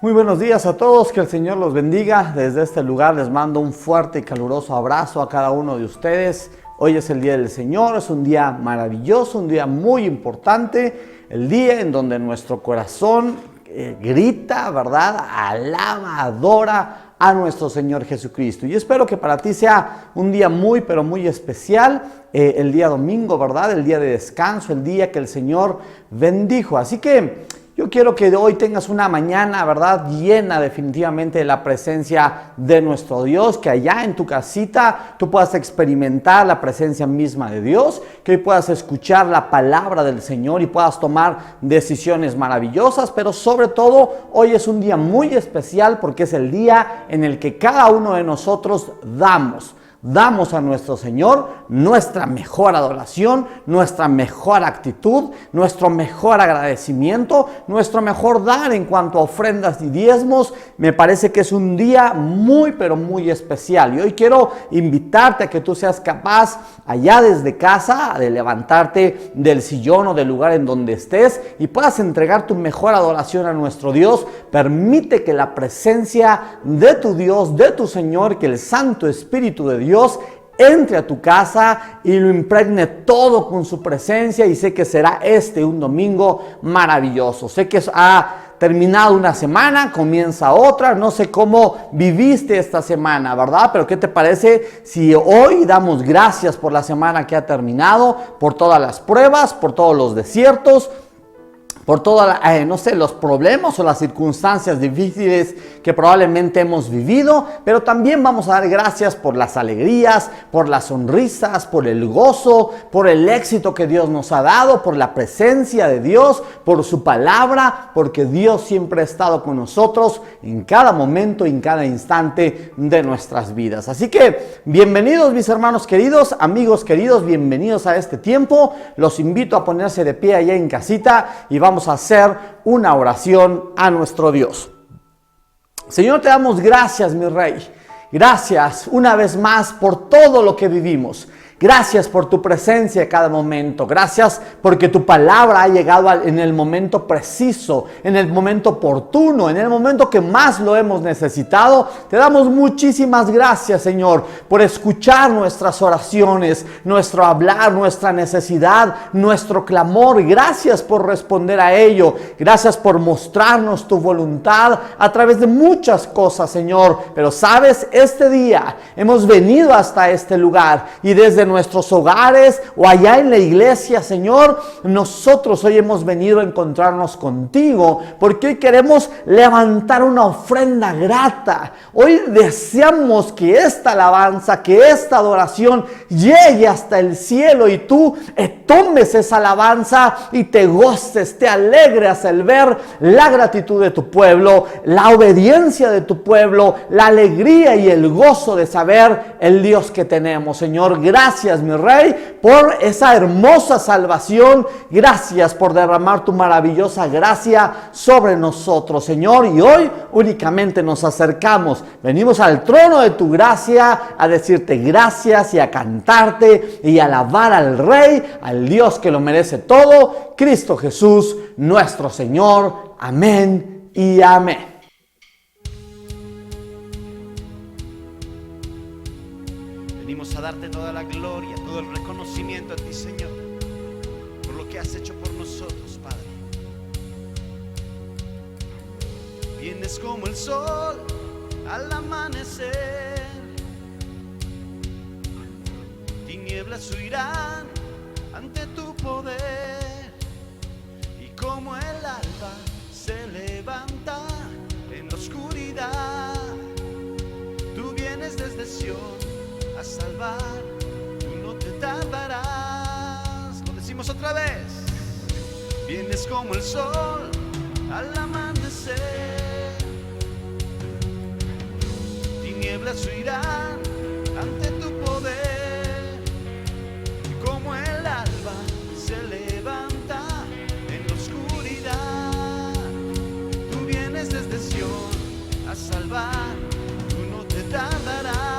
Muy buenos días a todos, que el Señor los bendiga. Desde este lugar les mando un fuerte y caluroso abrazo a cada uno de ustedes. Hoy es el Día del Señor, es un día maravilloso, un día muy importante, el día en donde nuestro corazón grita, ¿verdad? Alaba, adora a nuestro Señor Jesucristo. Y espero que para ti sea un día muy, pero muy especial, el día domingo, ¿verdad? El día de descanso, el día que el Señor bendijo. Así que yo quiero que hoy tengas una mañana, ¿verdad?, llena definitivamente de la presencia de nuestro Dios, que allá en tu casita tú puedas experimentar la presencia misma de Dios, que hoy puedas escuchar la palabra del Señor y puedas tomar decisiones maravillosas, pero sobre todo hoy es un día muy especial porque es el día en el que cada uno de nosotros damos a nuestro Señor nuestra mejor adoración, nuestra mejor actitud, nuestro mejor agradecimiento, nuestro mejor dar en cuanto a ofrendas y diezmos. Me parece que es un día muy, pero muy especial. Y hoy quiero invitarte a que tú seas capaz, allá desde casa, de levantarte del sillón o del lugar en donde estés y puedas entregar tu mejor adoración a nuestro Dios. Permite que la presencia de tu Dios, de tu Señor, que el Santo Espíritu de Dios entre a tu casa y lo impregne todo con su presencia, y sé que será un domingo maravilloso. Sé que ha terminado una semana, comienza otra, no sé cómo viviste esta semana, ¿verdad? Pero ¿qué te parece si hoy damos gracias por la semana que ha terminado, por todas las pruebas, por todos los desiertos, por todos los problemas o las circunstancias difíciles que probablemente hemos vivido, pero también vamos a dar gracias por las alegrías, por las sonrisas, por el gozo, por el éxito que Dios nos ha dado, por la presencia de Dios, por su palabra, porque Dios siempre ha estado con nosotros en cada momento, en cada instante de nuestras vidas. Así que bienvenidos, mis hermanos queridos, amigos queridos, bienvenidos a este tiempo. Los invito a ponerse de pie allá en casita y vamos a hacer una oración a nuestro Dios. Señor, te damos gracias, mi Rey. Gracias una vez más por todo lo que vivimos. Gracias por tu presencia en cada momento. Gracias porque tu palabra ha llegado en el momento preciso, en el momento oportuno, en el momento que más lo hemos necesitado. Te damos muchísimas gracias, Señor, por escuchar nuestras oraciones, nuestro hablar, nuestra necesidad, nuestro clamor. Gracias por responder a ello. Gracias por mostrarnos tu voluntad a través de muchas cosas, Señor. Pero sabes, este día hemos venido hasta este lugar y desde nuestros hogares o allá en la iglesia, Señor, nosotros hoy hemos venido a encontrarnos contigo porque hoy queremos levantar una ofrenda grata. Hoy deseamos que esta alabanza, que esta adoración llegue hasta el cielo y tú tomes esa alabanza y te goces, te alegres al ver la gratitud de tu pueblo, la obediencia de tu pueblo, la alegría y el gozo de saber el Dios que tenemos. Señor, gracias, mi Rey, por esa hermosa salvación. Gracias por derramar tu maravillosa gracia sobre nosotros, Señor. Y hoy únicamente nos acercamos, venimos al trono de tu gracia a decirte gracias y a cantarte y a alabar al Rey, al Dios que lo merece todo, Cristo Jesús, nuestro Señor. Amén y amén. Venimos a darte toda la gloria, todo el reconocimiento a ti, Señor, por lo que has hecho por nosotros, Padre. Vienes como el sol al amanecer, tinieblas huirán ante tu poder, y como el alba se levanta en la oscuridad, tú vienes desde Sion a salvar, tú no te tardarás. Lo decimos otra vez. Vienes como el sol al amanecer, tinieblas huirán ante tu poder, y como el alba se levanta en la oscuridad, tú vienes desde Sion a salvar, tú no te tardarás.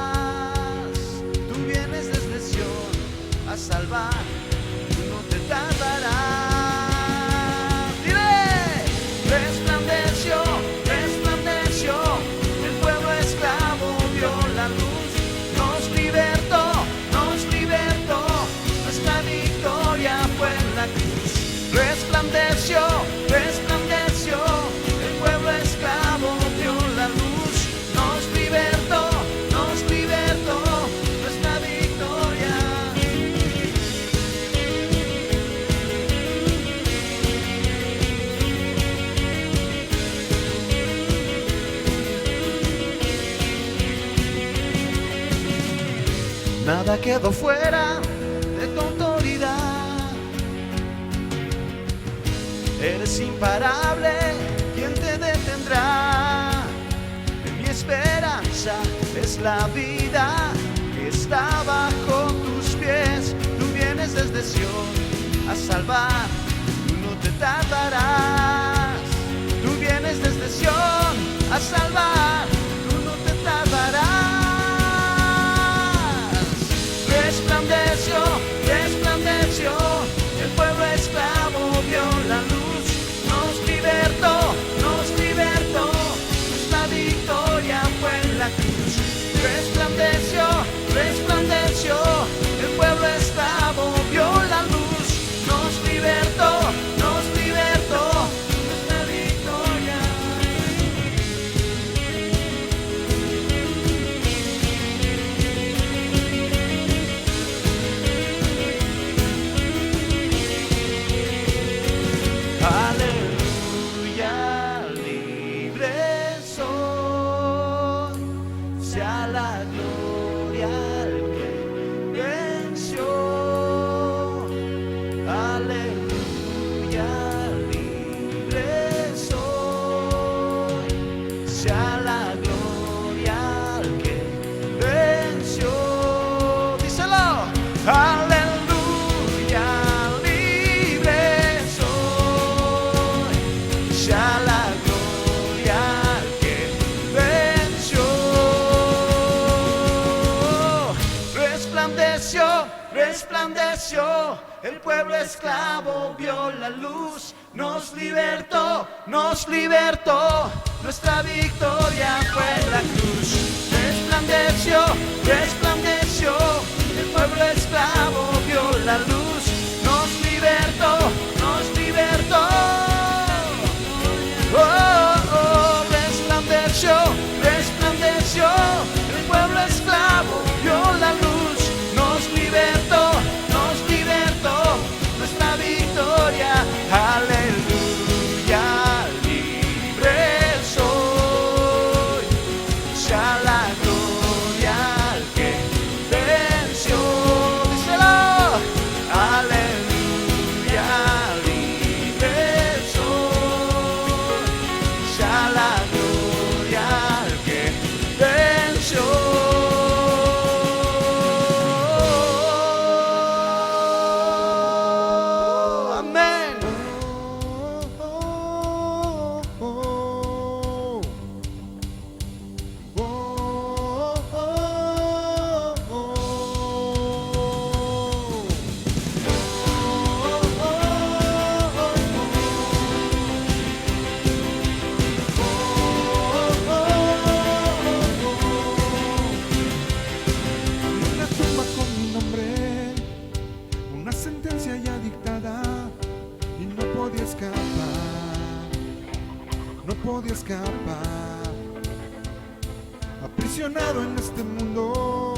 A salvar, tú no te tardarás. Dile, resplandeció, resplandeció. nada quedó fuera de tu autoridad. Eres imparable, ¿quién te detendrá? Mi esperanza es la vida que está bajo tus pies. Tú vienes desde Sion a salvar, tú no te tardarás. Tú vienes desde Sion a salvar, tú no te tardarás. Resplandeció, resplandeció, el pueblo esclavo vio la luz, nos libertó, nuestra victoria fue en la cruz. Resplandeció, resplandeció, el pueblo esclavo vio la luz, nos libertó, nuestra victoria. Aleluya, libre soy, sea la gloria al que venció. Aleluya, libre soy, sea la gloria al que venció. Díselo. Aleluya, libre soy, sea la gloria al que venció. Resplandeció, resplandeció, el pueblo esclavo vio la luz, nos libertó, nuestra victoria fue en la cruz. Resplandeció, resplandeció, el pueblo esclavo vio la luz, nos libertó, resplandeció, resplandeció, el pueblo esclavo vio la luz, nos libertó, nuestra victoria. Aleluya, libre soy, sea la gloria al que venció. Díselo. Aleluya, libre soy, sea la gloria al que venció. Amén. Una tumba con mi nombre, una sentencia ya dictada y no podía escapar, aprisionado en este mundo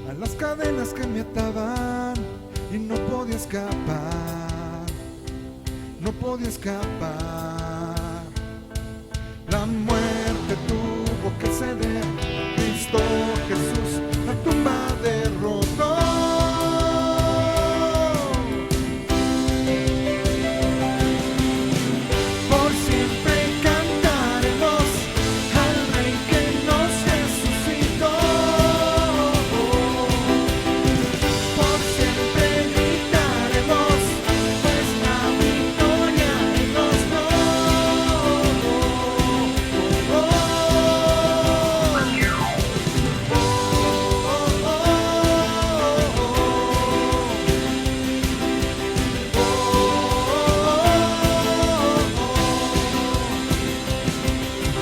a las cadenas que me ataban y no podía escapar, La muerte tuvo que ceder, Cristo Jesús la tumba derrotó. Por siempre cantaremos al Rey que nos resucitó. Por siempre gritaremos, pues la victoria Él nos dio.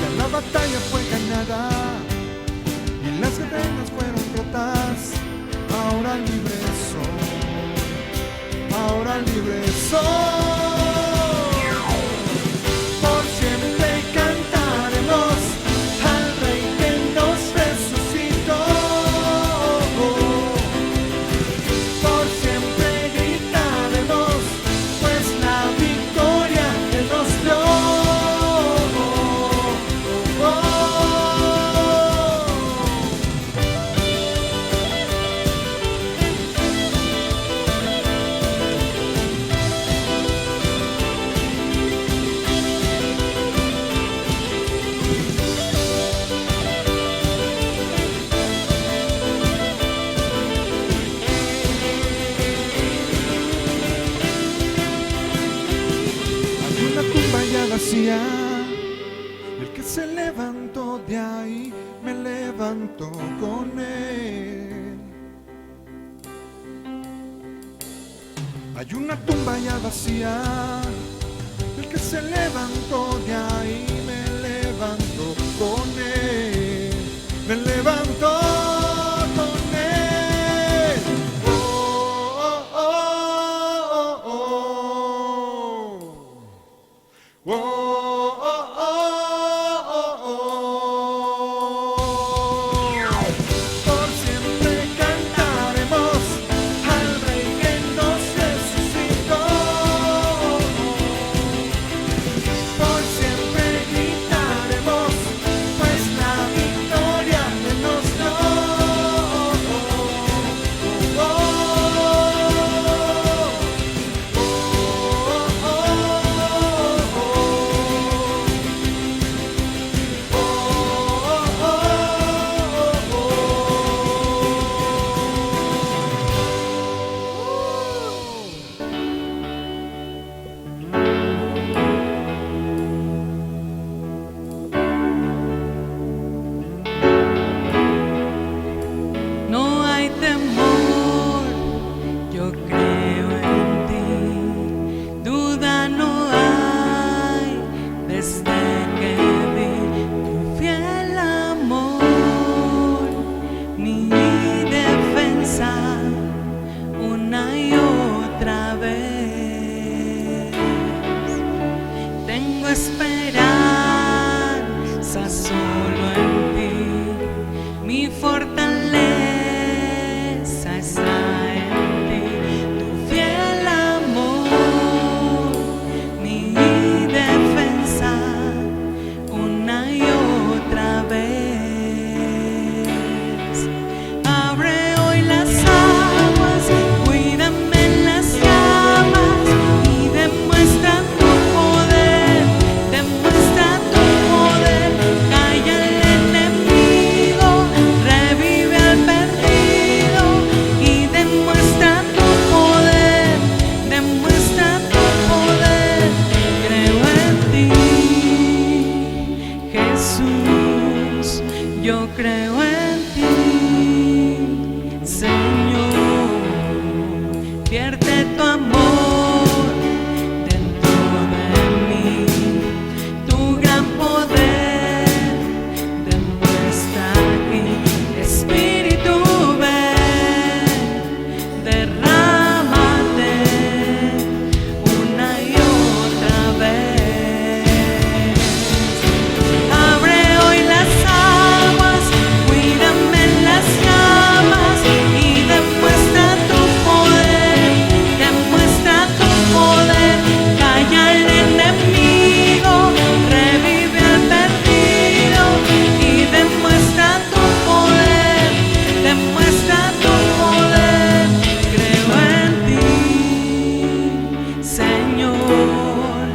Ya la batalla fue ganada y las cadenas fueron rotas. Ahora libre soy. Por siempre cantaremos al Rey que nos resucitó. Por siempre gritaremos, pues la victoria Él nos dio. El que se levantó de ahí, me levantó con él. Hay una tumba ya vacía. El que se levantó de ahí, me levantó con él. Me levantó con él. Oh, oh, oh, oh, oh. Oh, oh, oh, oh, oh. Por siempre cantaremos al Rey que nos resucitó. Por siempre gritaremos, pues la victoria Él nos dio. Oh, oh, No hay temor, yo creo en ti. Duda no hay desde que vi tu fiel amor. Mi defensa una y otra vez. Tengo esperanza solo en ti. Mi fortaleza está en ti, tu fiel amor, mi defensa, una y otra vez. Abre hoy las aguas, cuídame en las llamas y demuestra tu poder, demuestra tu poder. Calla al enemigo, revive al perdido y demuestra tu poder, demuestra tu poder. Creo en ti, Jesús, yo creo en ti, Señor. Vierte tu amor dentro de mí, tu gran poder demuestra aquí. Espíritu, ven, derrámate una y otra vez. Abre hoy las aguas, cuídame en las llamas y demuestra tu poder, demuestra tu poder. Calla al enemigo, revive al perdido y demuestra tu poder, demuestra tu poder. Creo en ti, Señor,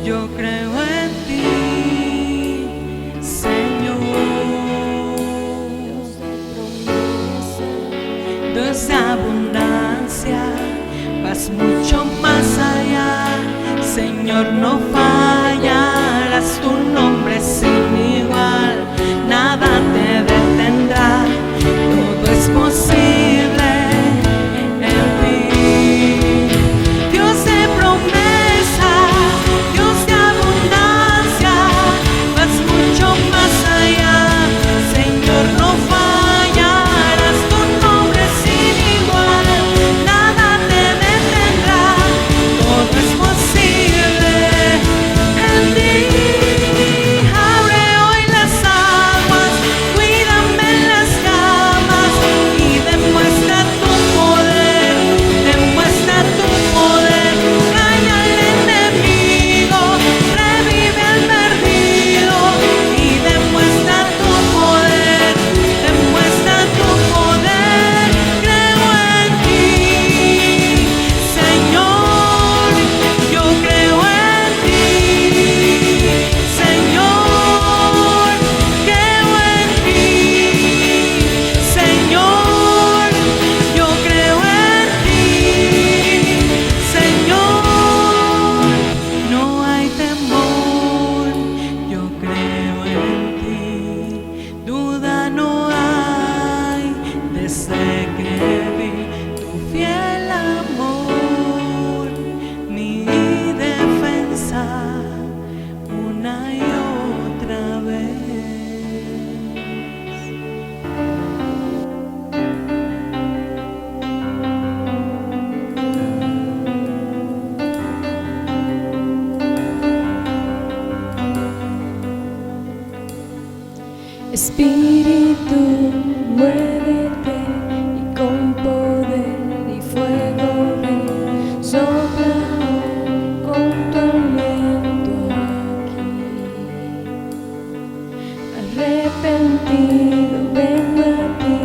yo creo en ti, Señor. Dios de abundancia, vas mucho más allá, Señor, no fallarás, tu nombre es sin igual, nada te detendrá, todo es posible en ti. Dios de promesa, Dios de abundancia, vas mucho más allá, Señor, no fallarás, tu nombre es sin igual, nada te detendrá, todo es posible. Espíritu, muévete y con poder y fuego ven, sopla con tu aliento aquí. Arrepentido vengo a ti,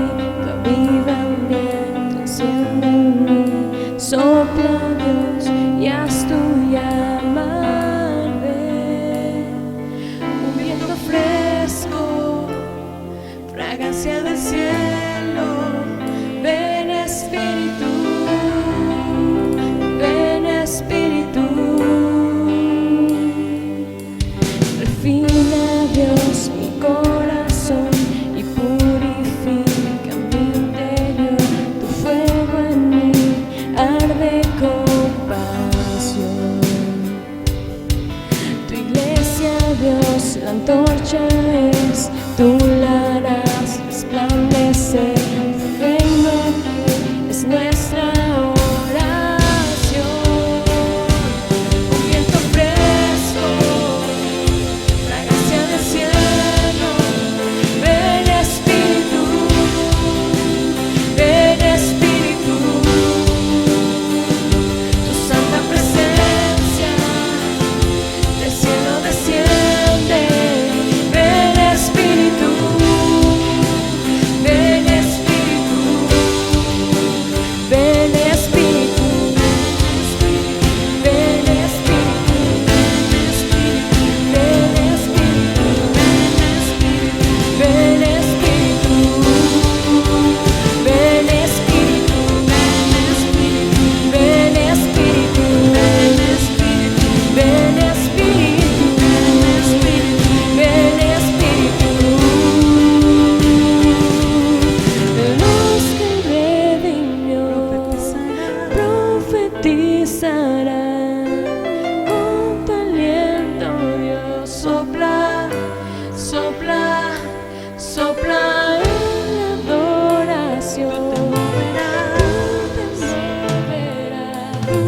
tu avivamiento enciende en mí. Sopla Dios y haz tu llama arder. Un viento fresco, fragancia del cielo. Ven Espíritu, ven Espíritu. Refina Dios mi corazón y purifica mi interior. Tu fuego en mí arde con pasión. Tu iglesia, Dios, la antorcha es, tú la harás resplandecer. Tu reino aquí es nuestra oración. Un viento fresco, fragancia del cielo. Ven Espíritu, ven Espíritu. Tu santa presencia del cielo desciende. Ven Espíritu, ven Espíritu, ven Espíritu, ven Espíritu, ven Espíritu, ven Espíritu, ven Espíritu, ven Espíritu, ven Espíritu, ven Espíritu. Luz que redimió, profetizará con tu aliento, Dios. Sopla, sopla, sopla en la adoración. Tú te moverás con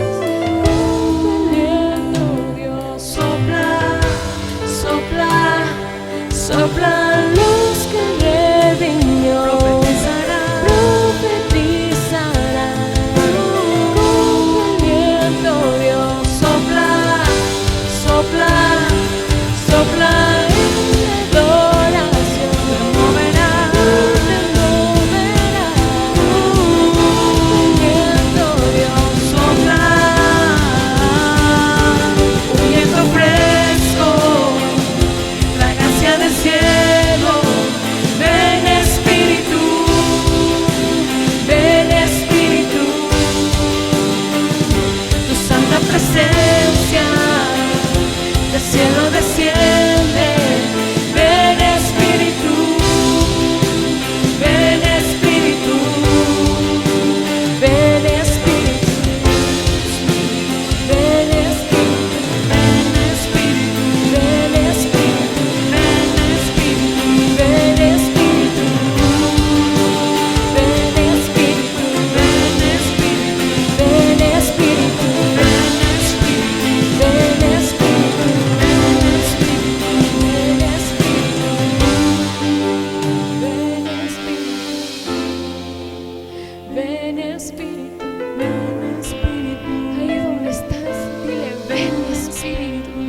tu aliento, Dios. Sopla, sopla, sopla. Luz que redimió, profetizará con tu aliento, Dios. Sopla, sopla, sopla en la adoración. Te moverás, te moverás con tu aliento, Dios. Sopla, un viento fresco, fragancia del cielo. Ven Espíritu, ven Espíritu. Tu santa presencia del cielo desciende. Ven Espíritu, ven Espíritu, ven Espíritu, ven Espíritu, ven Espíritu, ven Espíritu, ven Espíritu, ven Espíritu, ven Espíritu, ven Espíritu, ven Espíritu, ven Espíritu, ven Espíritu, ven Espíritu, ven Espíritu, ven Espíritu, ven Espíritu. Ahí donde estás, dile: ven Espíritu,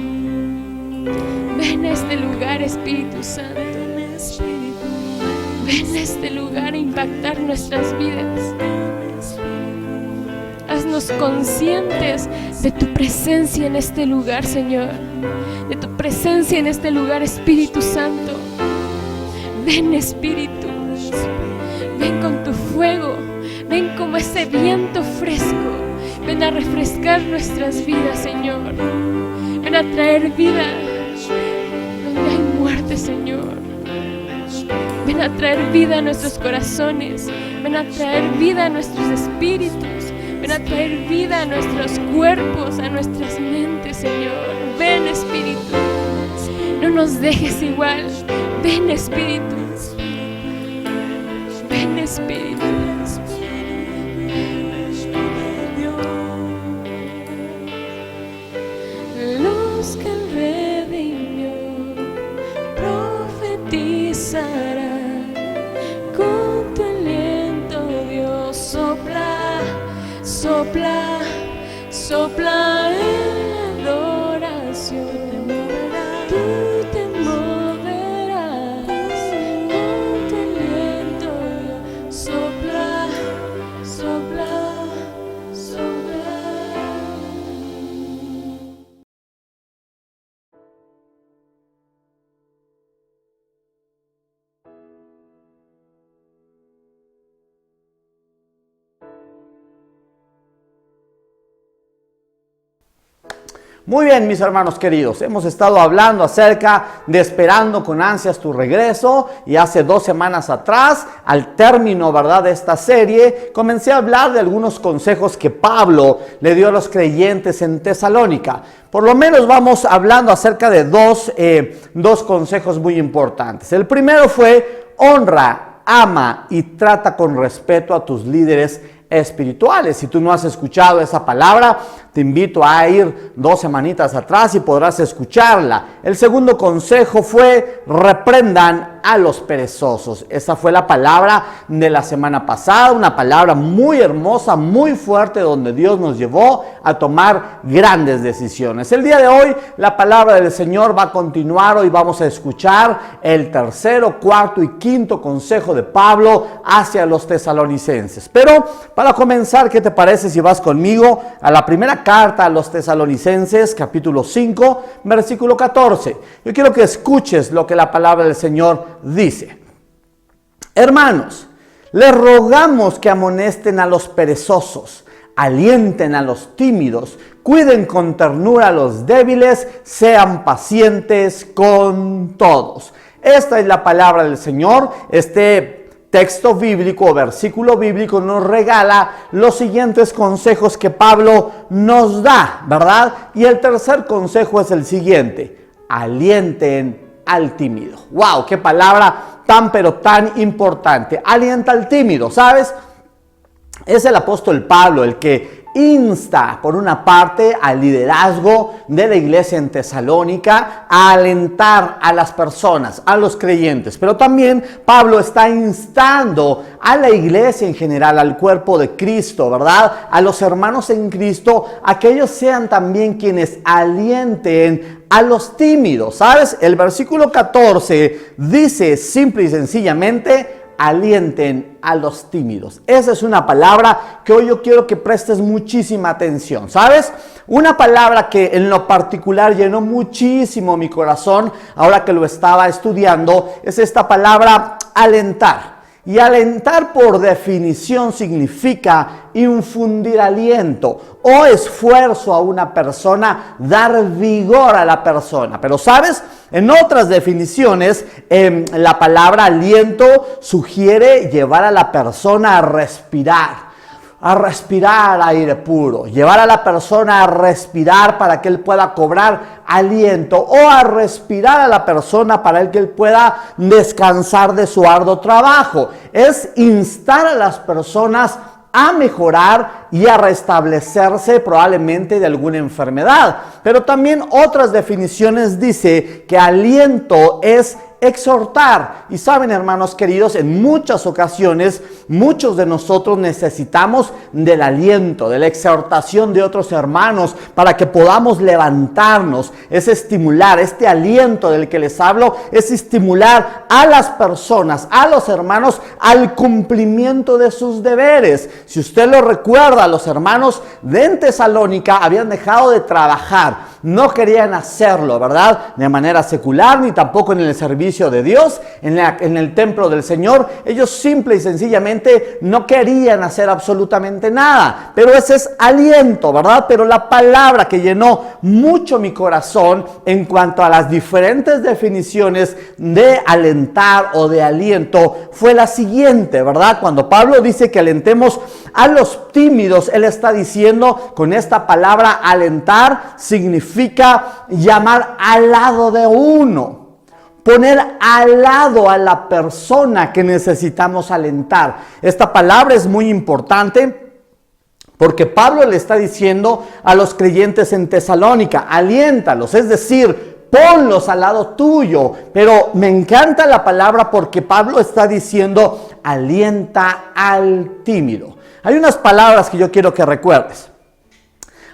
ven a este lugar, Espíritu Santo. Ven a este lugar a impactar nuestras vidas. Haznos conscientes de tu presencia en este lugar, Señor. De tu presencia en este lugar, Espíritu Santo. Ven, Espíritu. Ven con tu fuego. Ven como ese viento fresco. Ven a refrescar nuestras vidas, Señor. Ven a traer vida donde hay muerte, Señor. Ven a traer vida a nuestros corazones. Ven a traer vida a nuestros espíritus. Ven a traer vida a nuestros cuerpos, a nuestras mentes, Señor. Ven, Espíritu. No nos dejes igual. Ven, Espíritu. Ven, Espíritu. Luz que redimió, profetiza. cesará. Con tu aliento, Dios, sopla, sopla, sopla en la adoración. Tú te moverás. Con tu aliento, Dios, sopla, sopla, sopla. Muy bien, mis hermanos queridos, hemos estado hablando acerca de esperando con ansias tu regreso, y hace 2 semanas atrás, al término, ¿verdad?, de esta serie, comencé a hablar de algunos consejos que Pablo le dio a los creyentes en Tesalónica. Por lo menos vamos hablando acerca de dos consejos muy importantes. El primero fue: honra, ama y trata con respeto a tus líderes espirituales. Si tú no has escuchado esa palabra, te invito a ir 2 semanitas atrás y podrás escucharla. El segundo consejo fue: reprendan a los perezosos. Esa fue la palabra de la semana pasada, una palabra muy hermosa, muy fuerte, donde Dios nos llevó a tomar grandes decisiones. El día de hoy la palabra del Señor va a continuar. Hoy vamos a escuchar el tercero, cuarto y quinto consejo de Pablo hacia los tesalonicenses. Pero para comenzar, ¿qué te parece si vas conmigo a la primera carta a los tesalonicenses, capítulo 5, versículo 14? Yo quiero que escuches lo que la palabra del Señor dice. Hermanos, les rogamos que amonesten a los perezosos, alienten a los tímidos, cuiden con ternura a los débiles, sean pacientes con todos. Esta es la palabra del Señor. Este texto bíblico o versículo bíblico nos regala los siguientes consejos que Pablo nos da, ¿verdad? Y el tercer consejo es el siguiente: alienten al tímido. ¡Wow! ¡Qué palabra tan pero tan importante! Alienta al tímido, ¿sabes? Es el apóstol Pablo el que insta, por una parte, al liderazgo de la iglesia en Tesalónica a alentar a las personas, a los creyentes. Pero también Pablo está instando a la iglesia en general, al cuerpo de Cristo, ¿verdad? A los hermanos en Cristo, a que ellos sean también quienes alienten a los tímidos, ¿sabes? El versículo 14 dice simple y sencillamente: alienten a los tímidos. Esa es una palabra que hoy yo quiero que prestes muchísima atención, ¿sabes? Una palabra que en lo particular llenó muchísimo mi corazón ahora que lo estaba estudiando, es esta palabra alentar. Y alentar, por definición, significa infundir aliento o esfuerzo a una persona, dar vigor a la persona. Pero ¿sabes? En otras definiciones, la palabra aliento sugiere llevar a la persona a respirar aire puro, llevar a la persona a respirar para que él pueda cobrar aliento, o a respirar a la persona para que él pueda descansar de su arduo trabajo. Es instar a las personas a mejorar y a restablecerse probablemente de alguna enfermedad. Pero también otras definiciones dice que aliento es exhortar. Y saben, hermanos queridos, en muchas ocasiones muchos de nosotros necesitamos del aliento, de la exhortación de otros hermanos para que podamos levantarnos. Es estimular, este aliento del que les hablo es estimular a las personas, a los hermanos, al cumplimiento de sus deberes. Si usted lo recuerda, los hermanos de Tesalónica habían dejado de trabajar, no querían hacerlo, ¿verdad?, de manera secular, ni tampoco en el servicio de Dios, en el templo del Señor. Ellos simple y sencillamente no querían hacer absolutamente nada. Pero ese es aliento, ¿verdad? Pero la palabra que llenó mucho mi corazón en cuanto a las diferentes definiciones de alentar o de aliento fue la siguiente, ¿verdad? Cuando Pablo dice que alentemos a los tímidos, él está diciendo con esta palabra alentar significa llamar al lado de uno, poner al lado a la persona que necesitamos alentar. Esta palabra es muy importante porque Pablo le está diciendo a los creyentes en Tesalónica: aliéntalos, es decir, ponlos al lado tuyo. Pero me encanta la palabra porque Pablo está diciendo, alienta al tímido. Hay unas palabras que yo quiero que recuerdes.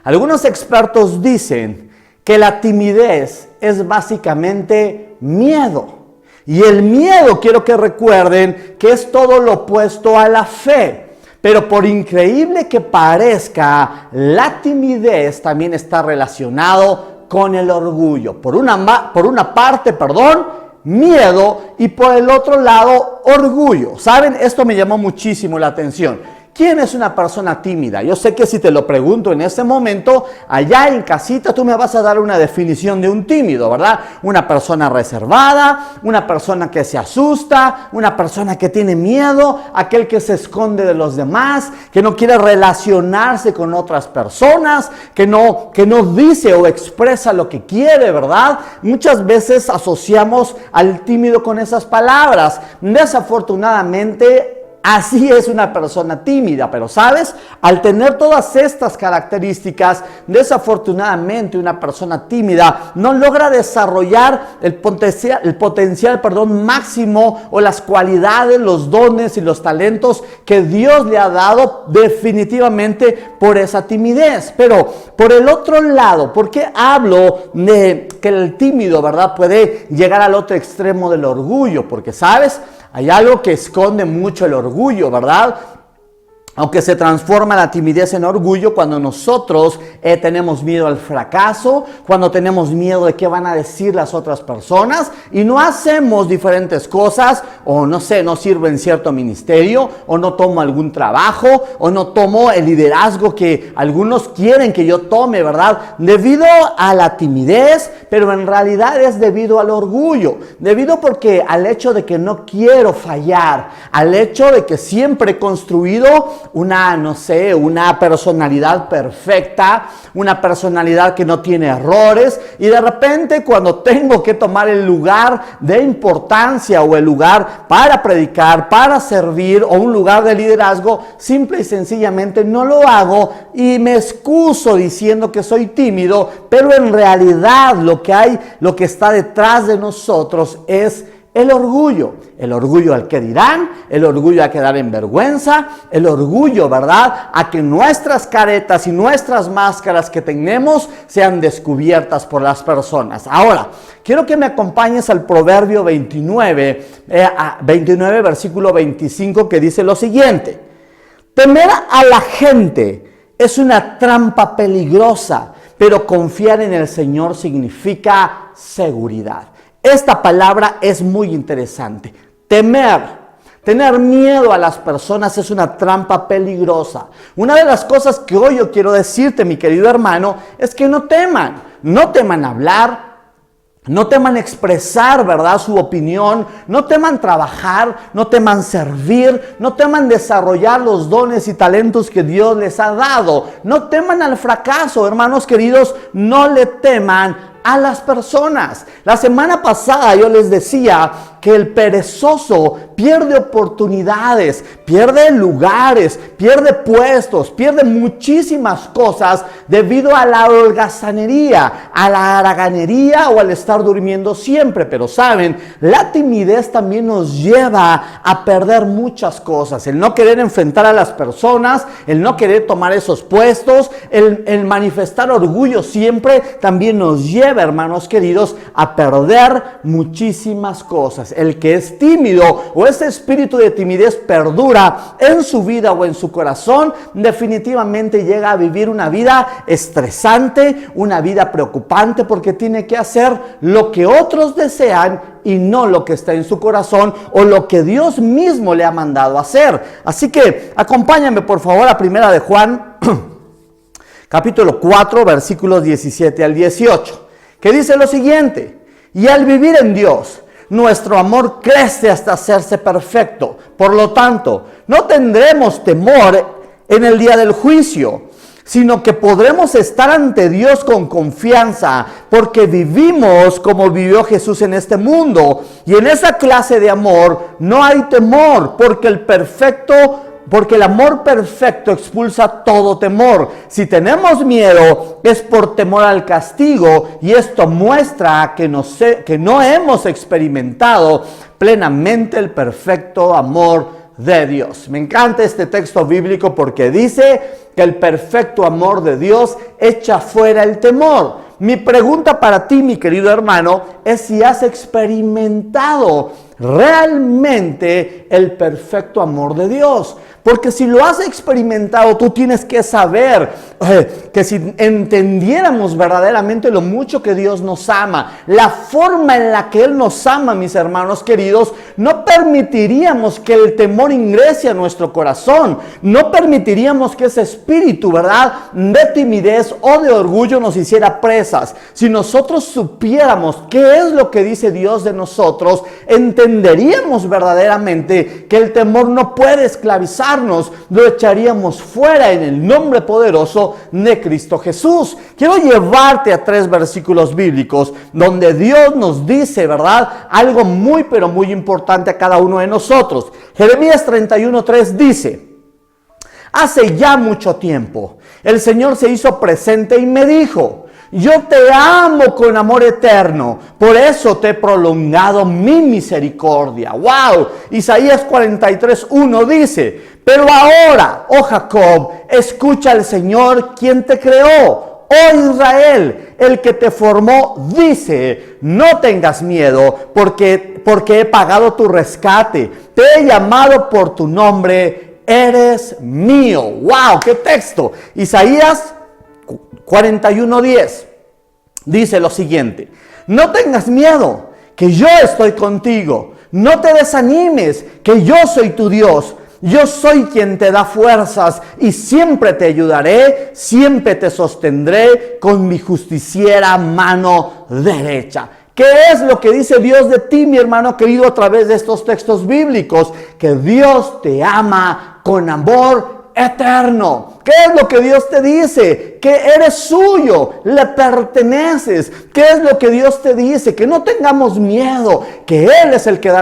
Algunos expertos dicen que la timidez es básicamente miedo. Y el miedo, quiero que recuerden, que es todo lo opuesto a la fe. Pero por increíble que parezca, la timidez también está relacionado con el orgullo. Por una parte, miedo, y por el otro lado, orgullo. ¿Saben? Esto me llamó muchísimo la atención. ¿Quién es una persona tímida? Yo sé que si te lo pregunto en este momento, allá en casita tú me vas a dar una definición de un tímido, ¿verdad? Una persona reservada, una persona que se asusta, una persona que tiene miedo, aquel que se esconde de los demás, que no quiere relacionarse con otras personas, que no dice o expresa lo que quiere, ¿verdad? Muchas veces asociamos al tímido con esas palabras. Desafortunadamente, así es una persona tímida, pero ¿sabes? Al tener todas estas características, desafortunadamente una persona tímida no logra desarrollar el potencial máximo o las cualidades, los dones y los talentos que Dios le ha dado definitivamente por esa timidez. Pero por el otro lado, ¿por qué hablo de que el tímido, verdad, puede llegar al otro extremo del orgullo? Porque, ¿sabes? Hay algo que esconde mucho el orgullo, ¿verdad? Aunque se transforma la timidez en orgullo cuando nosotros tenemos miedo al fracaso, cuando tenemos miedo de qué van a decir las otras personas y no hacemos diferentes cosas, o no sé, no sirvo en cierto ministerio, o no tomo algún trabajo, o no tomo el liderazgo que algunos quieren que yo tome, ¿verdad? Debido a la timidez, pero en realidad es debido al orgullo, debido porque al hecho de que no quiero fallar, al hecho de que siempre he construido una personalidad perfecta, una personalidad que no tiene errores, y de repente cuando tengo que tomar el lugar de importancia o el lugar para predicar, para servir, o un lugar de liderazgo, simple y sencillamente no lo hago y me excuso diciendo que soy tímido, pero en realidad lo que está detrás de nosotros es el orgullo al que dirán, el orgullo a quedar en vergüenza, el orgullo, ¿verdad?, a que nuestras caretas y nuestras máscaras que tenemos sean descubiertas por las personas. Ahora, quiero que me acompañes al Proverbio 29, versículo 25, que dice lo siguiente: temer a la gente es una trampa peligrosa, pero confiar en el Señor significa seguridad. Esta palabra es muy interesante. Tener miedo a las personas es una trampa peligrosa. Una de las cosas que hoy yo quiero decirte, mi querido hermano, es que no teman hablar, no teman expresar, ¿verdad?, su opinión, no teman trabajar, no teman servir, no teman desarrollar los dones y talentos que Dios les ha dado. No teman al fracaso, hermanos queridos, no le teman a las personas. La semana pasada yo les decía que el perezoso pierde oportunidades, pierde lugares, pierde puestos, pierde muchísimas cosas debido a la holgazanería, a la haraganería o al estar durmiendo siempre. Pero saben, la timidez también nos lleva a perder muchas cosas. El no querer enfrentar a las personas, el no querer tomar esos puestos, el manifestar orgullo siempre también nos lleva, hermanos queridos, a perder muchísimas cosas. El que es tímido o ese espíritu de timidez perdura en su vida o en su corazón, definitivamente llega a vivir una vida estresante, una vida preocupante, porque tiene que hacer lo que otros desean y no lo que está en su corazón o lo que Dios mismo le ha mandado hacer. Así que acompáñame por favor a Primera de Juan, capítulo 4, versículos 17 al 18, que dice lo siguiente: y al vivir en Dios, nuestro amor crece hasta hacerse perfecto. Por lo tanto, no tendremos temor en el día del juicio, sino que podremos estar ante Dios con confianza, porque vivimos como vivió Jesús en este mundo. Y en esa clase de amor no hay temor, porque el perfecto porque el amor perfecto expulsa todo temor. Si tenemos miedo es por temor al castigo, y esto muestra que no hemos experimentado plenamente el perfecto amor de Dios. Me encanta este texto bíblico porque dice que el perfecto amor de Dios echa fuera el temor. Mi pregunta para ti, mi querido hermano, es si has experimentado realmente el perfecto amor de Dios. Porque si lo has experimentado, tú tienes que saber que si entendiéramos verdaderamente lo mucho que Dios nos ama, la forma en la que Él nos ama, mis hermanos queridos, no permitiríamos que el temor ingrese a nuestro corazón. No permitiríamos que ese espíritu, ¿verdad?, de timidez o de orgullo nos hiciera presas. Si nosotros supiéramos qué es lo que dice Dios de nosotros, entenderíamos verdaderamente que el temor no puede esclavizarnos, lo echaríamos fuera en el nombre poderoso de Cristo Jesús. Quiero llevarte a 3 versículos bíblicos donde Dios nos dice, ¿verdad?, algo muy pero muy importante a cada uno de nosotros. Jeremías 31:3 dice: hace ya mucho tiempo el Señor se hizo presente y me dijo: yo te amo con amor eterno, por eso te he prolongado mi misericordia. ¡Wow! Isaías 43:1 dice: pero ahora, oh Jacob, escucha al Señor quien te creó. Oh Israel, el que te formó, dice: no tengas miedo, porque he pagado tu rescate. Te he llamado por tu nombre, eres mío. ¡Wow! ¡Qué texto! Isaías 41:10 dice lo siguiente: no tengas miedo, que yo estoy contigo. No te desanimes, que yo soy tu Dios. Yo soy quien te da fuerzas y siempre te ayudaré, siempre te sostendré con mi justiciera mano derecha. ¿Qué es lo que dice Dios de ti, mi hermano querido, a través de estos textos bíblicos? Que Dios te ama con amor eterno. ¿Qué es lo que Dios te dice? Que eres suyo, le perteneces. ¿Qué es lo que Dios te dice? Que no tengamos miedo, que Él es el que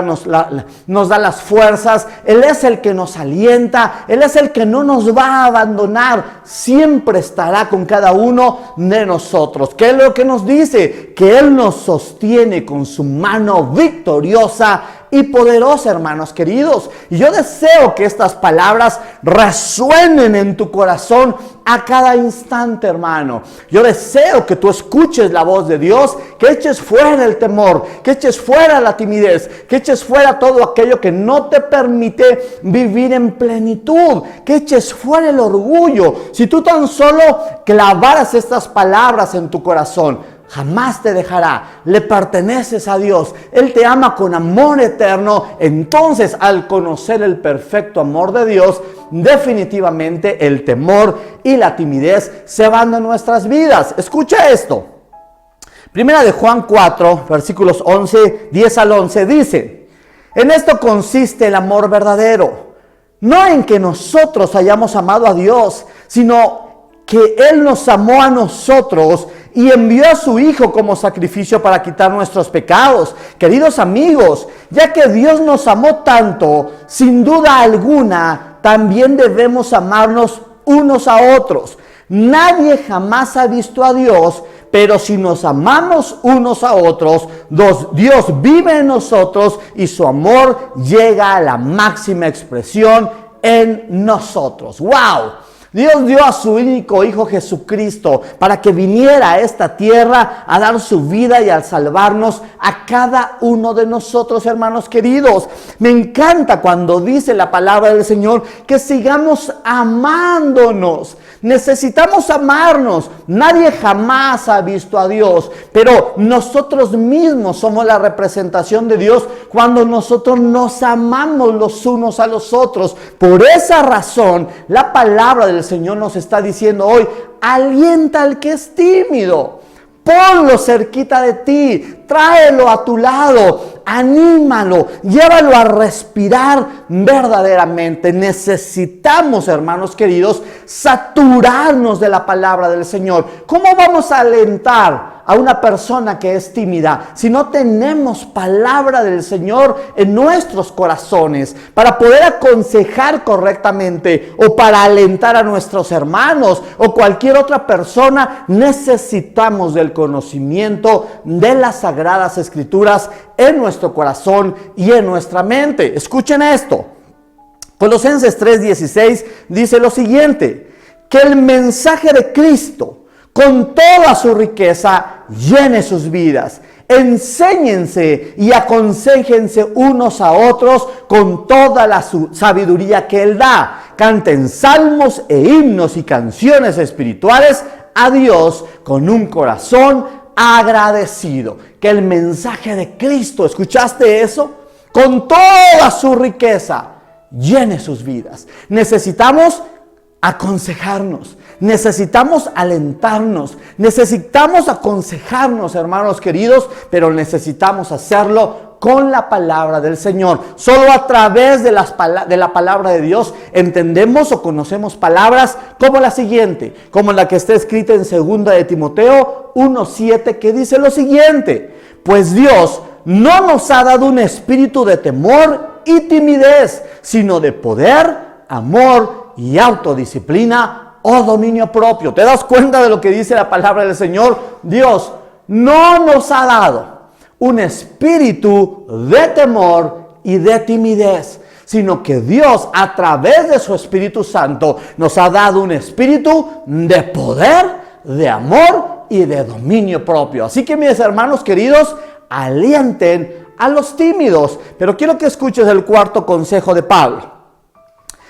nos da las fuerzas, Él es el que nos alienta, Él es el que no nos va a abandonar, siempre estará con cada uno de nosotros. ¿Qué es lo que nos dice? Que Él nos sostiene con su mano victoriosa y poderosa, hermanos queridos. Y yo deseo que estas palabras resuenen en tu corazón a cada instante, hermano. Yo deseo que tú escuches la voz de Dios, que eches fuera el temor, que eches fuera la timidez, que eches fuera todo aquello que no te permite vivir en plenitud, que eches fuera el orgullo. Si tú tan solo clavaras estas palabras en tu corazón, jamás te dejará, le perteneces a Dios, Él te ama con amor eterno. Entonces, al conocer el perfecto amor de Dios, definitivamente el temor y la timidez se van de nuestras vidas. Escucha esto. Primera de Juan 4, versículos 10 al 11 dice: en esto consiste el amor verdadero, no en que nosotros hayamos amado a Dios, sino que Él nos amó a nosotros y envió a su Hijo como sacrificio para quitar nuestros pecados. Queridos amigos, ya que Dios nos amó tanto, sin duda alguna, también debemos amarnos unos a otros. Nadie jamás ha visto a Dios, pero si nos amamos unos a otros, Dios vive en nosotros y su amor llega a la máxima expresión en nosotros. ¡Wow! Dios dio a su único Hijo Jesucristo para que viniera a esta tierra a dar su vida y al salvarnos a cada uno de nosotros, hermanos queridos. Me encanta cuando dice la palabra del Señor que sigamos amándonos. Necesitamos amarnos. Nadie jamás ha visto a Dios, pero nosotros mismos somos la representación de Dios cuando nosotros nos amamos los unos a los otros. Por esa razón, la palabra del Señor nos está diciendo hoy: alienta al que es tímido, ponlo cerquita de ti, tráelo a tu lado, anímalo, llévalo a respirar verdaderamente. Necesitamos, hermanos queridos, saturarnos de la palabra del Señor. ¿Cómo vamos a alentar a una persona que es tímida, si no tenemos palabra del Señor en nuestros corazones para poder aconsejar correctamente o para alentar a nuestros hermanos o cualquier otra persona, necesitamos del conocimiento de las Sagradas Escrituras en nuestro corazón y en nuestra mente. Escuchen esto. Colosenses 3:16 dice lo siguiente: que el mensaje de Cristo con toda su riqueza llene sus vidas. Enséñense y aconséjense unos a otros con toda la sabiduría que Él da. Canten salmos e himnos y canciones espirituales a Dios con un corazón agradecido. Que el mensaje de Cristo, ¿escuchaste eso? Con toda su riqueza llene sus vidas. Necesitamos aconsejarnos, necesitamos alentarnos, necesitamos aconsejarnos, hermanos queridos, pero necesitamos hacerlo con la palabra del Señor. Solo a través de la palabra de Dios entendemos o conocemos palabras como la siguiente, como la que está escrita en 2 de Timoteo 1:7, que dice lo siguiente: pues Dios no nos ha dado un espíritu de temor y timidez, sino de poder, amor y autodisciplina o dominio propio. ¿Te das cuenta de lo que dice la palabra del Señor? Dios no nos ha dado un espíritu de temor y de timidez, sino que Dios, a través de su Espíritu Santo, nos ha dado un espíritu de poder, de amor y de dominio propio. Así que, mis hermanos queridos, alienten a los tímidos. Pero quiero que escuches el cuarto consejo de Pablo.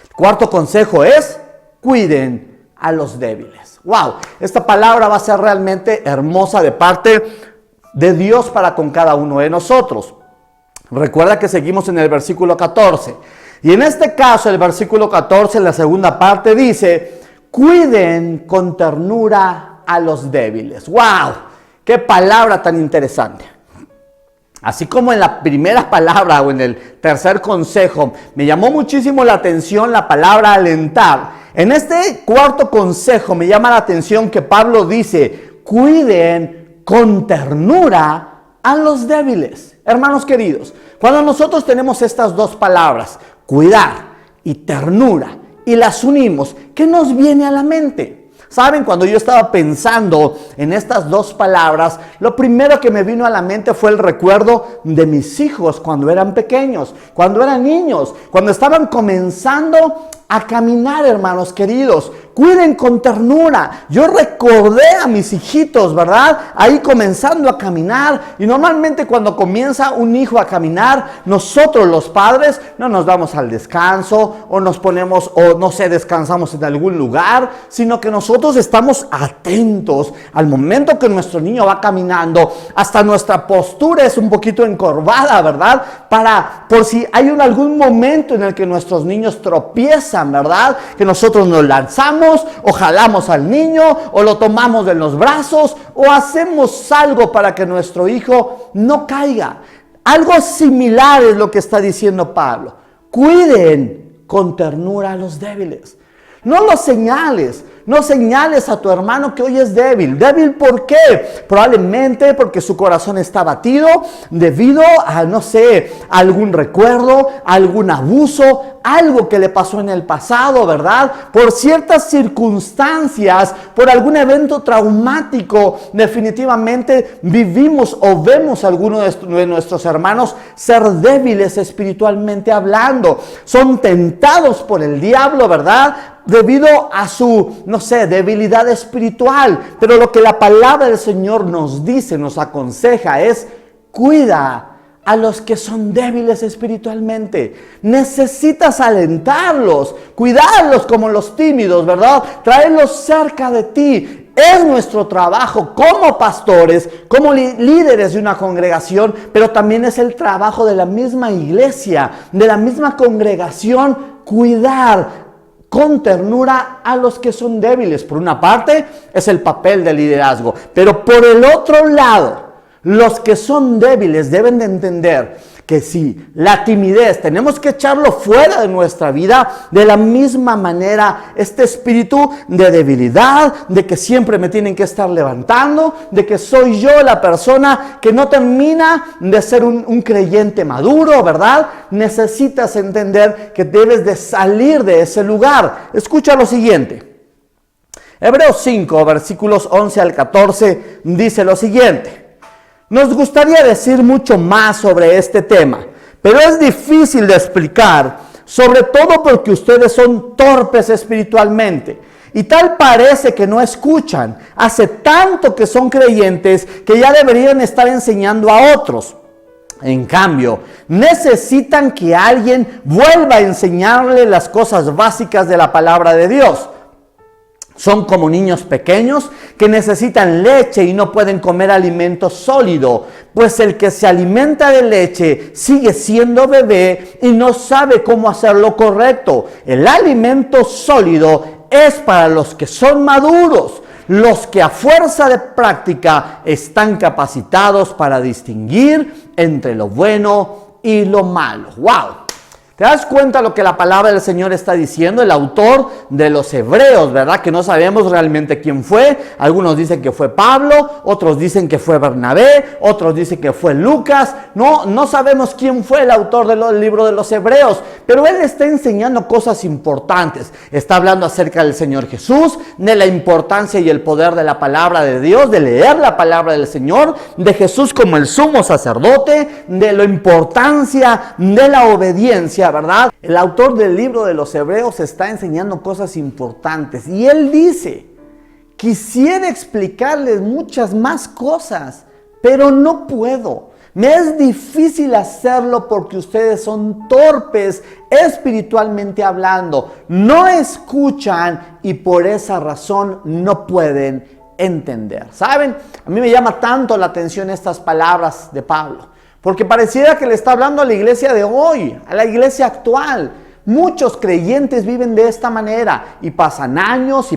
El cuarto consejo es: cuiden a los débiles. ¡Wow! Esta palabra va a ser realmente hermosa de parte de Dios para con cada uno de nosotros. Recuerda que seguimos en el versículo 14. Y en este caso, el versículo 14, en la segunda parte, dice: cuiden con ternura a los débiles. ¡Wow! ¡Qué palabra tan interesante! Así como en la primera palabra o en el tercer consejo, me llamó muchísimo la atención la palabra alentar. En este cuarto consejo me llama la atención que Pablo dice: cuiden con ternura a los débiles. Hermanos queridos, cuando nosotros tenemos estas dos palabras, cuidar y ternura, y las unimos, ¿qué nos viene a la mente? Saben, cuando yo estaba pensando en estas dos palabras, lo primero que me vino a la mente fue el recuerdo de mis hijos cuando eran pequeños, cuando eran niños, cuando estaban comenzando a caminar, hermanos queridos. Cuiden con ternura. Yo recordé a mis hijitos, ¿verdad? Ahí comenzando a caminar. Y normalmente cuando comienza un hijo a caminar, nosotros los padres no nos vamos al descanso o nos ponemos, o no sé, descansamos en algún lugar, sino que nosotros estamos atentos al momento que nuestro niño va caminando. Hasta nuestra postura es un poquito encorvada, ¿verdad? Por si hay algún momento en el que nuestros niños tropiezan, ¿verdad? Que nosotros nos lanzamos o jalamos al niño o lo tomamos en los brazos o hacemos algo para que nuestro hijo no caiga. Algo similar es lo que está diciendo Pablo. Cuiden con ternura a los débiles. No los señales. No señales a tu hermano que hoy es débil. ¿Débil por qué? Probablemente porque su corazón está batido debido a, no sé, algún recuerdo, algún abuso, algo que le pasó en el pasado, ¿verdad? Por ciertas circunstancias, por algún evento traumático, definitivamente vivimos o vemos a algunos de nuestros hermanos ser débiles espiritualmente hablando. Son tentados por el diablo, ¿verdad? Debido a su, no sé, debilidad espiritual. Pero lo que la palabra del Señor nos dice, nos aconseja es: cuida a los que son débiles espiritualmente. Necesitas alentarlos, cuidarlos como los tímidos, ¿verdad? Traerlos cerca de ti. Es nuestro trabajo como pastores, como líderes de una congregación, pero también es el trabajo de la misma iglesia, de la misma congregación, cuidar con ternura a los que son débiles. Por una parte, es el papel de liderazgo. Pero por el otro lado, los que son débiles deben de entender que sí, la timidez tenemos que echarlo fuera de nuestra vida. De la misma manera, este espíritu de debilidad, de que siempre me tienen que estar levantando, de que soy yo la persona que no termina de ser un creyente maduro, ¿verdad? Necesitas entender que debes de salir de ese lugar. Escucha lo siguiente. Hebreos 5, versículos 11 al 14, dice lo siguiente. Nos gustaría decir mucho más sobre este tema, pero es difícil de explicar, sobre todo porque ustedes son torpes espiritualmente. Y tal parece que no escuchan. Hace tanto que son creyentes que ya deberían estar enseñando a otros. En cambio, necesitan que alguien vuelva a enseñarle las cosas básicas de la palabra de Dios. Son como niños pequeños que necesitan leche y no pueden comer alimento sólido, pues el que se alimenta de leche sigue siendo bebé y no sabe cómo hacer lo correcto. El alimento sólido es para los que son maduros, los que a fuerza de práctica están capacitados para distinguir entre lo bueno y lo malo. ¡Wow! ¿Te das cuenta lo que la palabra del Señor está diciendo? El autor de los Hebreos, ¿verdad? Que no sabemos realmente quién fue. Algunos dicen que fue Pablo, otros dicen que fue Bernabé, otros dicen que fue Lucas. No sabemos quién fue el autor del libro de los Hebreos, pero él está enseñando cosas importantes. Está hablando acerca del Señor Jesús, de la importancia y el poder de la palabra de Dios, de leer la palabra del Señor, de Jesús como el sumo sacerdote, de la importancia de la obediencia, ¿verdad? El autor del libro de los Hebreos está enseñando cosas importantes y él dice: quisiera explicarles muchas más cosas, pero no puedo. Me es difícil hacerlo porque ustedes son torpes espiritualmente hablando, no escuchan y por esa razón no pueden entender. ¿Saben? A mí me llama tanto la atención estas palabras de Pablo, porque pareciera que le está hablando a la iglesia de hoy, a la iglesia actual. Muchos creyentes viven de esta manera y pasan años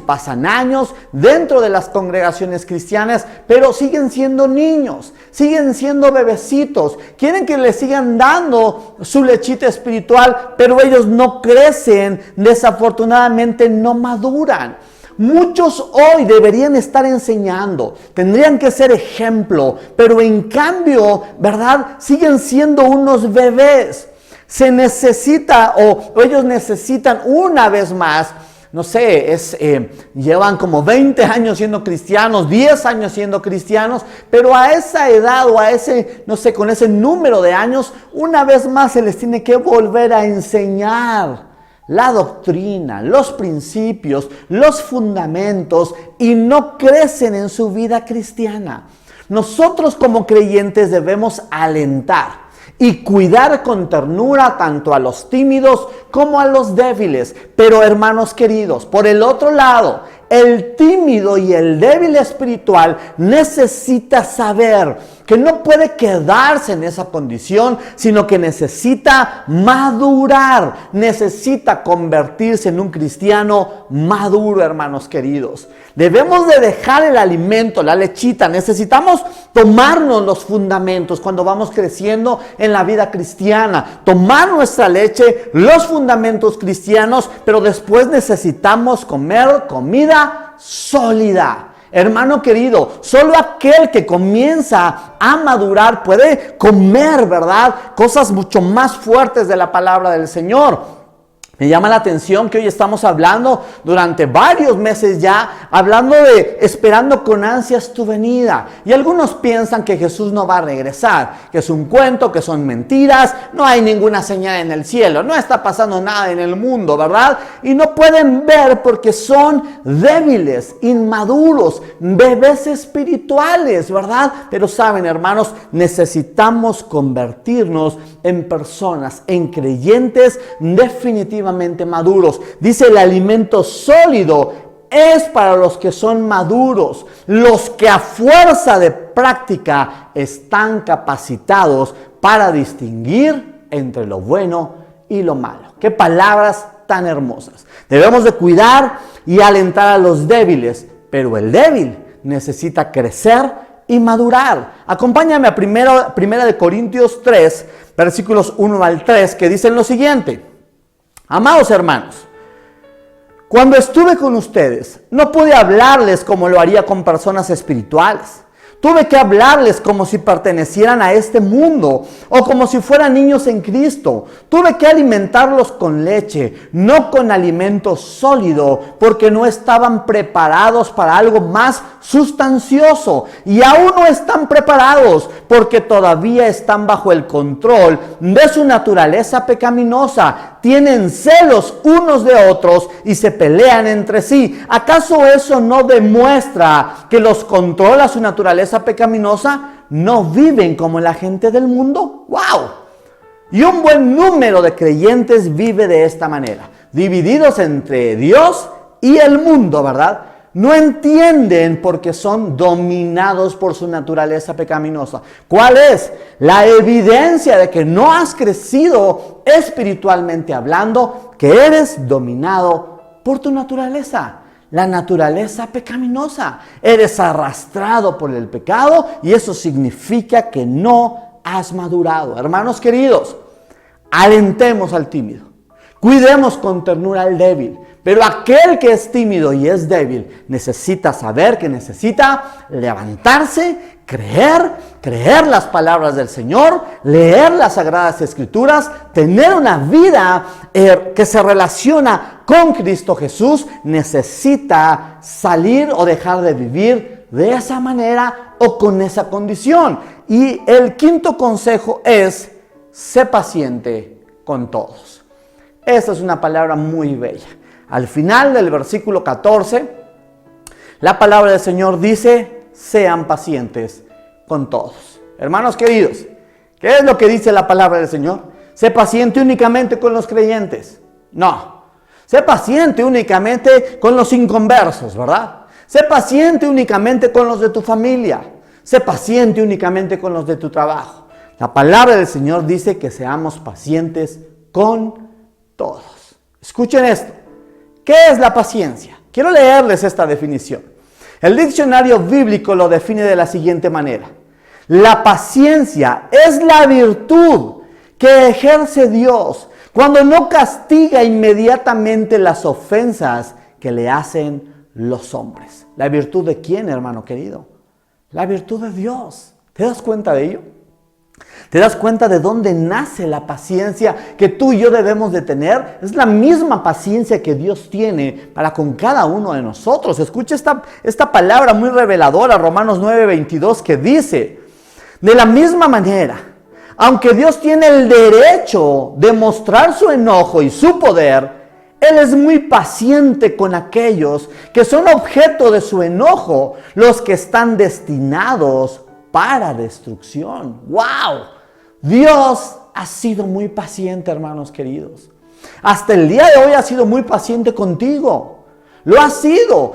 dentro de las congregaciones cristianas, pero siguen siendo niños, siguen siendo bebecitos. Quieren que les sigan dando su lechita espiritual, pero ellos no crecen, desafortunadamente no maduran. Muchos hoy deberían estar enseñando, tendrían que ser ejemplo, pero en cambio, ¿verdad? Siguen siendo unos bebés. Se necesita, o ellos necesitan una vez más, no sé, llevan como 20 años siendo cristianos, 10 años siendo cristianos, pero a esa edad o a ese, no sé, con ese número de años, una vez más se les tiene que volver a enseñar la doctrina, los principios, los fundamentos, y no crecen en su vida cristiana. Nosotros como creyentes debemos alentar y cuidar con ternura tanto a los tímidos como a los débiles. Pero hermanos queridos, por el otro lado, el tímido y el débil espiritual necesita saber que no puede quedarse en esa condición, sino que necesita madurar, necesita convertirse en un cristiano maduro, hermanos queridos. Debemos de dejar el alimento, la lechita, necesitamos tomarnos los fundamentos cuando vamos creciendo en la vida cristiana, tomar nuestra leche, los fundamentos cristianos, pero después necesitamos comer comida sólida. Hermano querido, solo aquel que comienza a madurar puede comer, ¿verdad?, cosas mucho más fuertes de la palabra del Señor. Me llama la atención que hoy estamos hablando durante varios meses ya, hablando de esperando con ansias tu venida. Y algunos piensan que Jesús no va a regresar, que es un cuento, que son mentiras, no hay ninguna señal en el cielo, no está pasando nada en el mundo, ¿verdad? Y no pueden ver porque son débiles, inmaduros, bebés espirituales, ¿verdad? Pero saben, hermanos, necesitamos convertirnos en personas, en creyentes definitivamente maduros. Dice: el alimento sólido es para los que son maduros, los que a fuerza de práctica están capacitados para distinguir entre lo bueno y lo malo. Qué palabras tan hermosas. Debemos de cuidar y alentar a los débiles, pero el débil necesita crecer y madurar. Acompáñame a primera de Corintios 3, versículos 1 al 3, que dicen lo siguiente. Amados hermanos, cuando estuve con ustedes, no pude hablarles como lo haría con personas espirituales. Tuve que hablarles como si pertenecieran a este mundo o como si fueran niños en Cristo. Tuve que alimentarlos con leche, no con alimento sólido, porque no estaban preparados para algo más sustancioso. Y aún no están preparados porque todavía están bajo el control de su naturaleza pecaminosa. Tienen celos unos de otros y se pelean entre sí. ¿Acaso eso no demuestra que los controla su naturaleza pecaminosa? ¿No viven como la gente del mundo? ¡Wow! Y un buen número de creyentes vive de esta manera, divididos entre Dios y el mundo, ¿verdad? No entienden porque son dominados por su naturaleza pecaminosa. ¿Cuál es? La evidencia de que no has crecido espiritualmente hablando, que eres dominado por tu naturaleza. La naturaleza pecaminosa. Eres arrastrado por el pecado y eso significa que no has madurado. Hermanos queridos, alentemos al tímido. Cuidemos con ternura al débil. Pero aquel que es tímido y es débil necesita saber que necesita levantarse, creer las palabras del Señor, leer las Sagradas Escrituras, tener una vida que se relaciona con Cristo Jesús. Necesita salir o dejar de vivir de esa manera o con esa condición. Y el quinto consejo es: sé paciente con todos. Esta es una palabra muy bella. Al final del versículo 14, la palabra del Señor dice: sean pacientes con todos. Hermanos queridos, ¿qué es lo que dice la palabra del Señor? Sé paciente únicamente con los creyentes. No. Sé paciente únicamente con los inconversos, ¿verdad? Sé paciente únicamente con los de tu familia. Sé paciente únicamente con los de tu trabajo. La palabra del Señor dice que seamos pacientes con todos. Escuchen esto. ¿Qué es la paciencia? Quiero leerles esta definición. El diccionario bíblico lo define de la siguiente manera. La paciencia es la virtud que ejerce Dios cuando no castiga inmediatamente las ofensas que le hacen los hombres. ¿La virtud de quién, hermano querido? La virtud de Dios. ¿Te das cuenta de ello? ¿Te das cuenta de dónde nace la paciencia que tú y yo debemos de tener? Es la misma paciencia que Dios tiene para con cada uno de nosotros. Escucha esta palabra muy reveladora, Romanos 9:22, que dice: de la misma manera, aunque Dios tiene el derecho de mostrar su enojo y su poder, Él es muy paciente con aquellos que son objeto de su enojo, los que están destinados para destrucción. ¡Wow! Dios ha sido muy paciente, hermanos queridos. Hasta el día de hoy ha sido muy paciente contigo. Lo ha sido.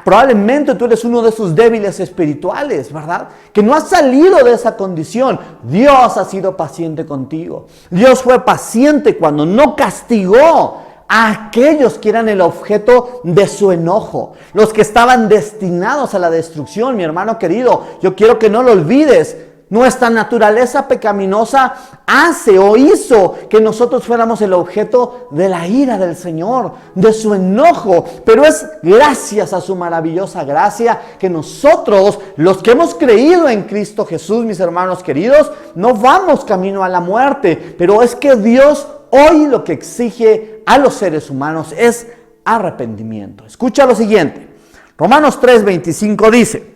Probablemente tú eres uno de sus débiles espirituales, ¿verdad? Que no has salido de esa condición. Dios ha sido paciente contigo. Dios fue paciente cuando no castigó a aquellos que eran el objeto de su enojo, los que estaban destinados a la destrucción. Mi hermano querido, yo quiero que no lo olvides. Nuestra naturaleza pecaminosa hace o hizo que nosotros fuéramos el objeto de la ira del Señor, de su enojo. Pero es gracias a su maravillosa gracia que nosotros, los que hemos creído en Cristo Jesús, mis hermanos queridos, no vamos camino a la muerte. Pero es que Dios hoy lo que exige a los seres humanos es arrepentimiento. Escucha lo siguiente. Romanos 3:25 dice: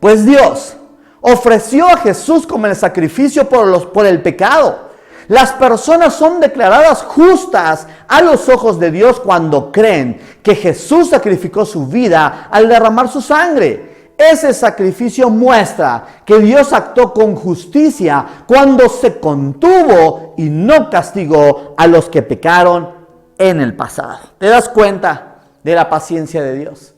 pues Dios ofreció a Jesús como el sacrificio por el pecado. Las personas son declaradas justas a los ojos de Dios cuando creen que Jesús sacrificó su vida al derramar su sangre. Ese sacrificio muestra que Dios actuó con justicia cuando se contuvo y no castigó a los que pecaron en el pasado. ¿Te das cuenta de la paciencia de Dios?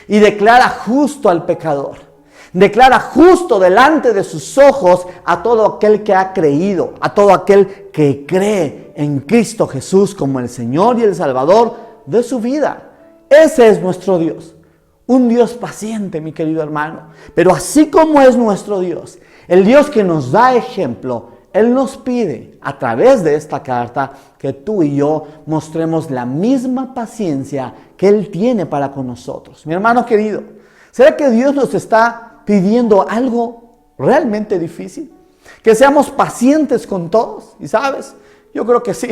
Y declara justo al pecador. Declara justo delante de sus ojos a todo aquel que ha creído, a todo aquel que cree en Cristo Jesús como el Señor y el Salvador de su vida. Ese es nuestro Dios. Un Dios paciente, mi querido hermano. Pero así como es nuestro Dios, el Dios que nos da ejemplo, Él nos pide a través de esta carta que tú y yo mostremos la misma paciencia que Él tiene para con nosotros. Mi hermano querido, ¿será que Dios nos está pidiendo algo realmente difícil? Que seamos pacientes con todos. ¿Y sabes? Yo creo que sí.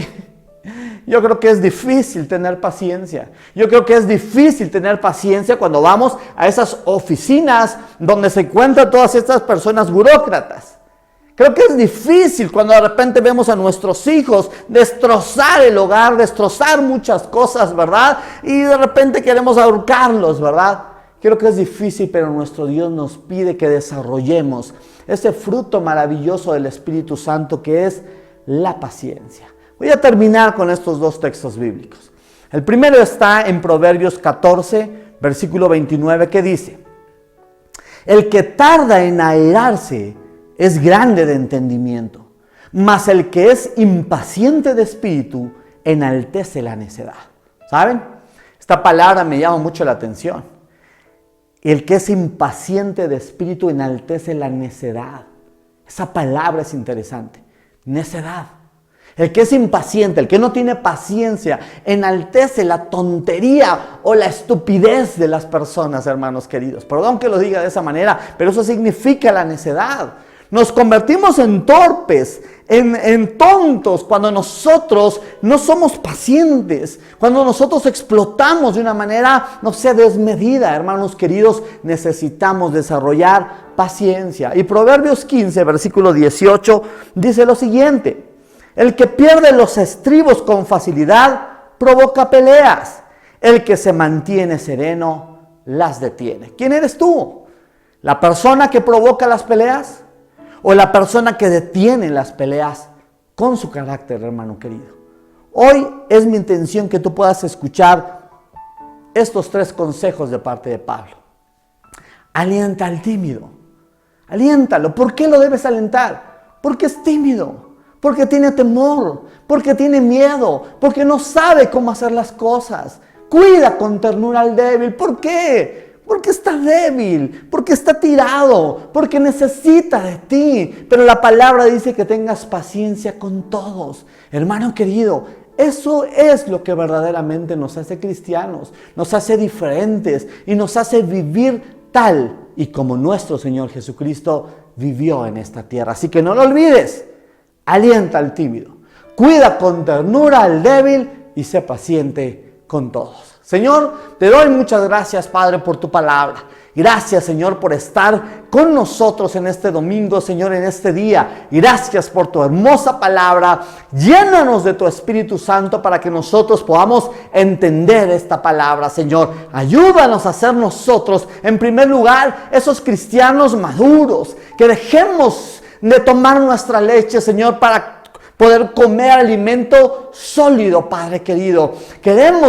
Yo creo que es difícil tener paciencia. Yo creo que es difícil tener paciencia cuando vamos a esas oficinas donde se encuentran todas estas personas burócratas. Creo que es difícil cuando de repente vemos a nuestros hijos destrozar el hogar, destrozar muchas cosas, ¿verdad? Y de repente queremos ahorcarlos, ¿verdad? Creo que es difícil, pero nuestro Dios nos pide que desarrollemos ese fruto maravilloso del Espíritu Santo que es la paciencia. Voy a terminar con estos dos textos bíblicos. El primero está en Proverbios 14, versículo 29, que dice: el que tarda en airarse es grande de entendimiento, mas el que es impaciente de espíritu enaltece la necedad. ¿Saben? Esta palabra me llama mucho la atención. El que es impaciente de espíritu enaltece la necedad. Esa palabra es interesante. Necedad. El que es impaciente, el que no tiene paciencia, enaltece la tontería o la estupidez de las personas, hermanos queridos. Perdón que lo diga de esa manera, pero eso significa la necedad. Nos convertimos en torpes, en tontos, cuando nosotros no somos pacientes, cuando nosotros explotamos de una manera, no sé, desmedida. Hermanos queridos, necesitamos desarrollar paciencia. Y Proverbios 15, versículo 18, dice lo siguiente: el que pierde los estribos con facilidad provoca peleas. El que se mantiene sereno las detiene. ¿Quién eres tú? ¿La persona que provoca las peleas? ¿O la persona que detiene las peleas con su carácter, hermano querido? Hoy es mi intención que tú puedas escuchar estos 3 consejos de parte de Pablo. Alienta al tímido. Aliéntalo. ¿Por qué lo debes alentar? Porque es tímido. Porque tiene temor, porque tiene miedo, porque no sabe cómo hacer las cosas. Cuida con ternura al débil. ¿Por qué? Porque está débil, porque está tirado, porque necesita de ti. Pero la palabra dice que tengas paciencia con todos. Hermano querido, eso es lo que verdaderamente nos hace cristianos, nos hace diferentes y nos hace vivir tal y como nuestro Señor Jesucristo vivió en esta tierra. Así que no lo olvides. Alienta al tímido, cuida con ternura al débil y sé paciente con todos. Señor, te doy muchas gracias, Padre, por tu palabra. Gracias, Señor, por estar con nosotros en este domingo, Señor, en este día. Gracias por tu hermosa palabra. Llénanos de tu Espíritu Santo para que nosotros podamos entender esta palabra, Señor. Ayúdanos a ser nosotros, en primer lugar, esos cristianos maduros, que dejemos de tomar nuestra leche, Señor, para poder comer alimento sólido, Padre querido.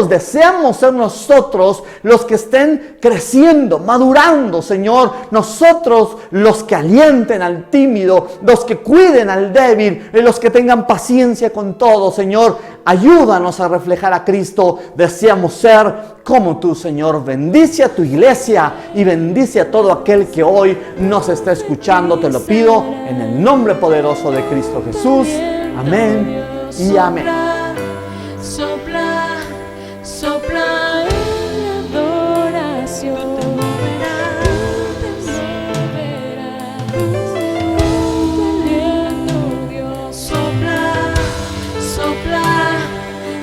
Deseamos ser nosotros los que estén creciendo, madurando, Señor. Nosotros los que alienten al tímido, los que cuiden al débil y los que tengan paciencia con todo, Señor. Ayúdanos a reflejar a Cristo. Deseamos ser como tú, Señor. Bendice a tu iglesia y bendice a todo aquel que hoy nos está escuchando. Te lo pido en el nombre poderoso de Cristo Jesús. Amén y amén. Sopla, sopla en la adoración.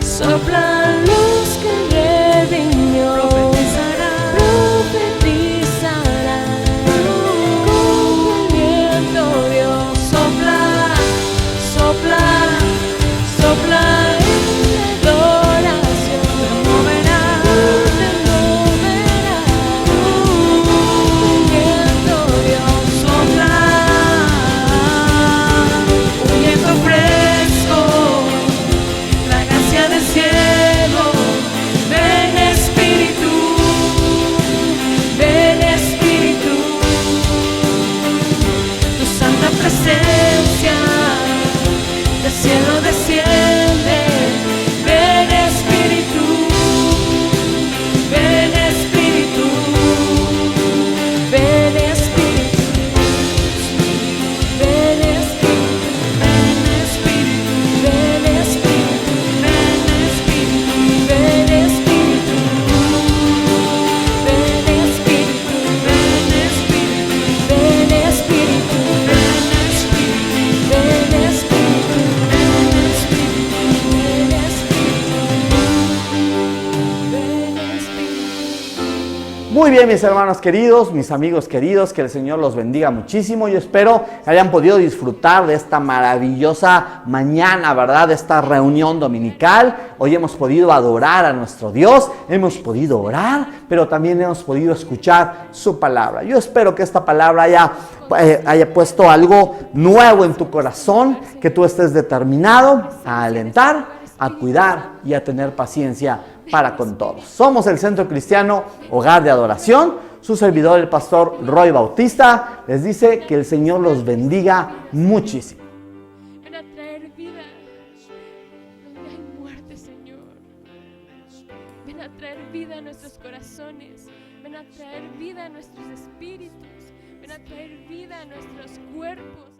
Sopla luz que redimió. Profetizará. Con el viento Dios. Sopla, sopla, sopla en la adoración. Te moverá, te moverá. Con viento Dios. Sopla, un viento fresco. La gracia desciende. Muy bien, mis hermanos queridos, mis amigos queridos, que el Señor los bendiga muchísimo. Yo espero que hayan podido disfrutar de esta maravillosa mañana, ¿verdad? De esta reunión dominical. Hoy hemos podido adorar a nuestro Dios, hemos podido orar, pero también hemos podido escuchar su palabra. Yo espero que esta palabra haya puesto algo nuevo en tu corazón, que tú estés determinado a alentar, a cuidar y a tener paciencia para con todos. Somos el Centro Cristiano Hogar de Adoración. Su servidor, el pastor Roy Bautista, les dice que el Señor los bendiga muchísimo. Ven a traer vida donde hay muerte, Señor. Ven a traer vida a nuestros corazones. Ven a traer vida a nuestros espíritus. Ven a traer vida a nuestros cuerpos.